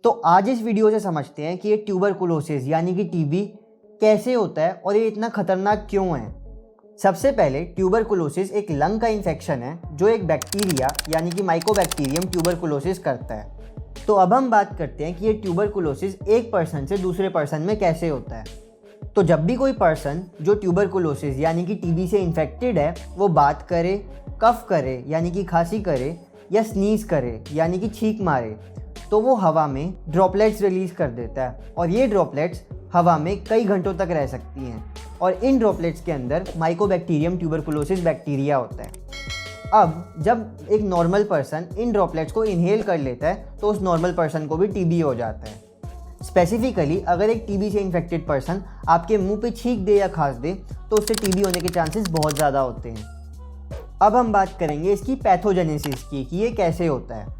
तो आज इस वीडियो से समझते हैं कि ये ट्यूबरकुलोसिस यानी कि टीबी कैसे होता है और ये इतना खतरनाक क्यों है। सबसे पहले ट्यूबरकुलोसिस एक लंग का इन्फेक्शन है जो एक बैक्टीरिया यानी कि माइकोबैक्टीरियम ट्यूबरकुलोसिस करता है। तो अब हम बात करते हैं कि ये ट्यूबरकुलोसिस एक पर्सन से दूसरे पर्सन में कैसे होता है। तो जब भी कोई पर्सन जो ट्यूबरकुलोसिस यानी कि टीबी से इन्फेक्टेड है वो बात करे, कफ करे यानी कि खांसी करे या स्नीज करे यानी कि छींक मारे, तो वो हवा में ड्रॉपलेट्स रिलीज कर देता है और ये ड्रॉपलेट्स हवा में कई घंटों तक रह सकती हैं और इन ड्रॉपलेट्स के अंदर माइकोबैक्टीरियम ट्यूबरकुलोसिस बैक्टीरिया होता है। अब जब एक नॉर्मल पर्सन इन ड्रॉपलेट्स को इनहेल कर लेता है तो उस नॉर्मल पर्सन को भी टीबी हो जाता है। स्पेसिफिकली अगर एक टीबी से इन्फेक्टेड पर्सन आपके मुंह पे छींक दे या खांस दे तो उससे टीबी होने के चांसेस बहुत ज़्यादा होते हैं। अब हम बात करेंगे इसकी पैथोजेनेसिस की कि ये कैसे होता है।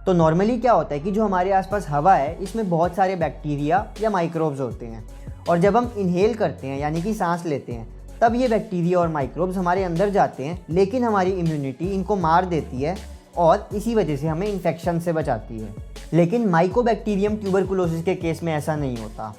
तो नॉर्मली क्या होता है कि जो हमारे आसपास हवा है इसमें बहुत सारे बैक्टीरिया या माइक्रोब्स होते हैं और जब हम इनहेल करते हैं यानी कि सांस लेते हैं तब ये बैक्टीरिया और माइक्रोब्स हमारे अंदर जाते हैं, लेकिन हमारी इम्यूनिटी इनको मार देती है और इसी वजह से हमें इन्फेक्शन से बचाती है। लेकिन माइकोबैक्टीरियम ट्यूबरकुलोसिस के केस में ऐसा नहीं होता।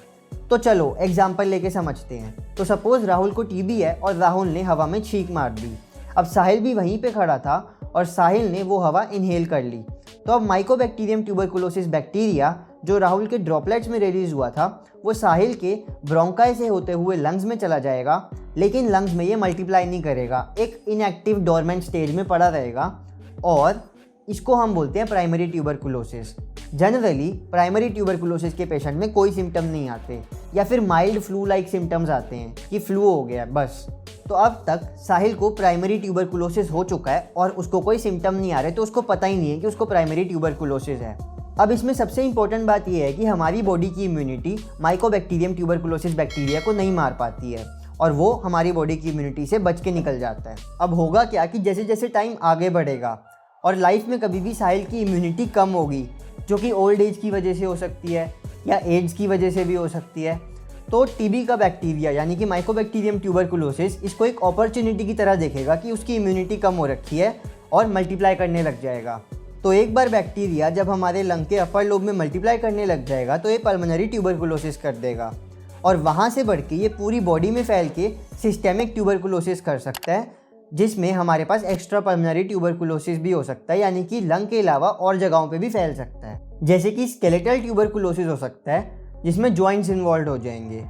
तो चलो एग्जाम्पल लेके समझते हैं। तो सपोज राहुल को टीबी है और राहुल ने हवा में छींक मार दी। अब साहिल भी वहीं पे खड़ा था और साहिल ने वो हवा इनहेल कर ली। तो अब माइकोबैक्टीरियम ट्यूबरकुलोसिस बैक्टीरिया जो राहुल के ड्रॉपलेट्स में रिलीज हुआ था वो साहिल के ब्रोंकाई से होते हुए लंग्स में चला जाएगा, लेकिन लंग्स में ये मल्टीप्लाई नहीं करेगा, एक इनएक्टिव डोरमेंट स्टेज में पड़ा रहेगा और इसको हम बोलते हैं primary tuberculosis. Generally primary tuberculosis के पेशेंट में कोई सिम्टम नहीं आते या फिर माइल्ड फ्लू लाइक सिम्टम्स आते हैं कि फ्लू हो गया बस। तो अब तक साहिल को प्राइमरी ट्यूबरकुलोसिस हो चुका है और उसको कोई सिम्टम नहीं आ रहे, तो उसको पता ही नहीं है कि उसको प्राइमरी ट्यूबरकुलोसिस है। अब इसमें सबसे इंपॉर्टेंट बात यह है कि हमारी बॉडी की इम्यूनिटी माइकोबैक्टीरियम ट्यूबरकुलोसिस बैक्टीरिया को नहीं मार पाती है और वो हमारी बॉडी की इम्यूनिटी से बच के निकल जाता है। अब होगा क्या कि जैसे जैसे टाइम आगे बढ़ेगा और लाइफ में कभी भी साहिल की इम्यूनिटी कम होगी, जो कि ओल्ड एज की वजह से हो सकती है या एड्स की वजह से भी हो सकती है, तो टीबी का बैक्टीरिया यानी कि माइकोबैक्टीरियम ट्यूबरकुलोसिस इसको एक अपॉर्चुनिटी की तरह देखेगा कि उसकी इम्यूनिटी कम हो रखी है और मल्टीप्लाई करने लग जाएगा। तो एक बार बैक्टीरिया जब हमारे लंग के अपर लोब में मल्टीप्लाई करने लग जाएगा तो ये पल्मोनरी ट्यूबरकुलोसिस कर देगा और वहाँ से बढ़ के ये पूरी बॉडी में फैल के सिस्टेमिक ट्यूबरकुलोसिस कर सकता है, जिसमें हमारे पास एक्स्ट्रा पल्मोनरी ट्यूबरकुलोसिस भी हो सकता है, यानी कि लंग के अलावा और जगहों पे भी फैल सकता है। जैसे कि स्केलेटल ट्यूबरकुलोसिस हो सकता है जिसमें जॉइंट्स इन्वॉल्व हो जाएंगे,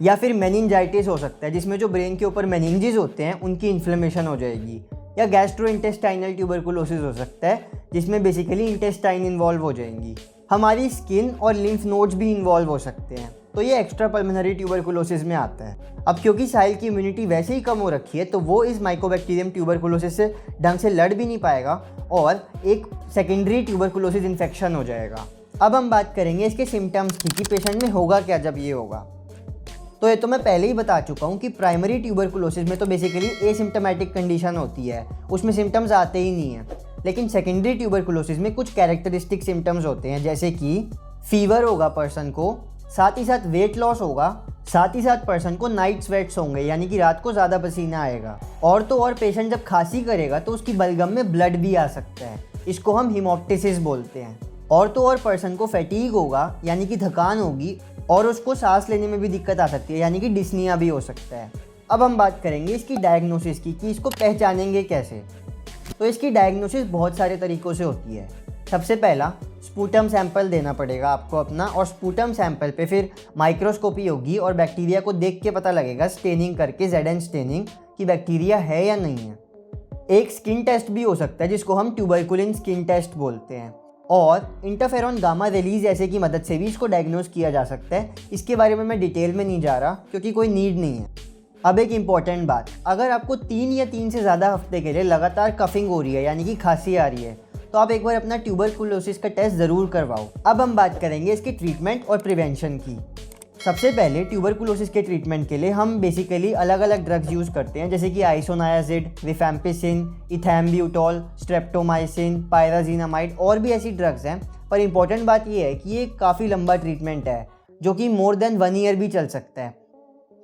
या फिर मेनिंजाइटिस हो सकता है जिसमें जो ब्रेन के ऊपर मेनिंजेस होते हैं उनकी इन्फ्लेमेशन हो जाएगी, या गैस्ट्रोइंटेस्टाइनल ट्यूबरकुलोसिस हो सकता है जिसमें बेसिकली इंटेस्टाइन इन्वॉल्व हो जाएंगी। हमारी स्किन और लिम्फ नोड्स भी इन्वॉल्व हो सकते हैं, तो ये एक्स्ट्रा पल्मोनरी ट्यूबरकुलोसिस में आता है। अब क्योंकि साहिल की इम्यूनिटी वैसे ही कम हो रखी है तो वो इस माइकोबैक्टीरियम ट्यूबरकुलोसिस से ढंग से लड़ भी नहीं पाएगा और एक सेकेंडरी ट्यूबरकुलोसिस इन्फेक्शन हो जाएगा। अब हम बात करेंगे इसके सिम्टम्स की कि पेशेंट में होगा क्या जब ये होगा। तो ये तो मैं पहले ही बता चुका हूँ कि प्राइमरी ट्यूबरकुलोसिस में तो बेसिकली एसिम्प्टोमेटिक कंडीशन होती है, उसमें सिम्टम्स आते ही नहीं हैं। लेकिन सेकेंडरी ट्यूबरकुलोसिस में कुछ कैरेक्टरिस्टिक सिम्टम्स होते हैं, जैसे कि फीवर होगा पर्सन को, साथ ही साथ वेट लॉस होगा, साथ ही साथ पर्सन को नाइट स्वेट्स होंगे यानी कि रात को ज़्यादा पसीना आएगा, और तो और पेशेंट जब खांसी करेगा तो उसकी बलगम में ब्लड भी आ सकता है, इसको हम हिमोप्टिसिस बोलते हैं। और तो और पर्सन को फैटीग होगा यानी कि थकान होगी और उसको सांस लेने में भी दिक्कत आ सकती है यानी कि डिस्निया भी हो सकता है। अब हम बात करेंगे इसकी डायग्नोसिस की कि इसको पहचानेंगे कैसे। तो इसकी डायग्नोसिस बहुत सारे तरीक़ों से होती है। सबसे पहला स्पूटम सैंपल देना पड़ेगा आपको अपना, और स्पूटम सैंपल पे फिर माइक्रोस्कोपी होगी और बैक्टीरिया को देख के पता लगेगा स्टेनिंग करके, ZN स्टेनिंग, कि बैक्टीरिया है या नहीं है। एक स्किन टेस्ट भी हो सकता है जिसको हम ट्यूबरकुलिन स्किन टेस्ट बोलते हैं, और इंटरफेरॉन गामा रिलीज ऐसे की मदद से भी इसको डायग्नोज किया जा सकता है। इसके बारे में मैं डिटेल में नहीं जा रहा क्योंकि कोई नीड नहीं है। अब एक इम्पॉर्टेंट बात, अगर आपको 3 या 3 से ज़्यादा हफ्ते के लिए लगातार कफिंग हो रही है यानी कि खांसी आ रही है तो आप एक बार अपना ट्यूबरकुलोसिस का टेस्ट ज़रूर करवाओ। अब हम बात करेंगे इसकी ट्रीटमेंट और प्रिवेंशन की। सबसे पहले ट्यूबरकुलोसिस के ट्रीटमेंट के लिए हम बेसिकली अलग अलग ड्रग्स यूज़ करते हैं, जैसे कि आइसोनायाजिड, रिफैम्पिसिन, इथैम्ब्यूटॉल, स्ट्रेप्टोमाइसिन, पायराजीनामाइड और भी ऐसी ड्रग्स हैं। पर इंपॉर्टेंट बात यह है कि ये काफ़ी लंबा ट्रीटमेंट है जो कि मोर देन 1 ईयर भी चल सकता है।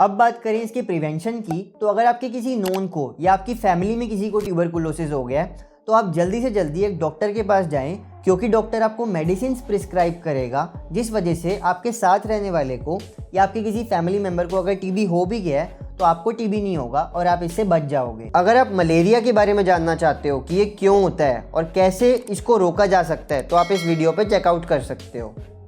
अब बात करें इसके प्रिवेंशन की, तो अगर आपके किसी नोन को या आपकी फैमिली में किसी को ट्यूबरकुलोसिस हो गया है तो आप जल्दी से जल्दी एक डॉक्टर के पास जाएं, क्योंकि डॉक्टर आपको मेडिसिन प्रिस्क्राइब करेगा जिस वजह से आपके साथ रहने वाले को या आपके किसी फैमिली मेम्बर को अगर टीबी हो भी गया है तो आपको टीबी नहीं होगा और आप इससे बच जाओगे। अगर आप मलेरिया के बारे में जानना चाहते हो कि ये क्यों होता है और कैसे इसको रोका जा सकता है तो आप इस वीडियो पे चेकआउट कर सकते हो।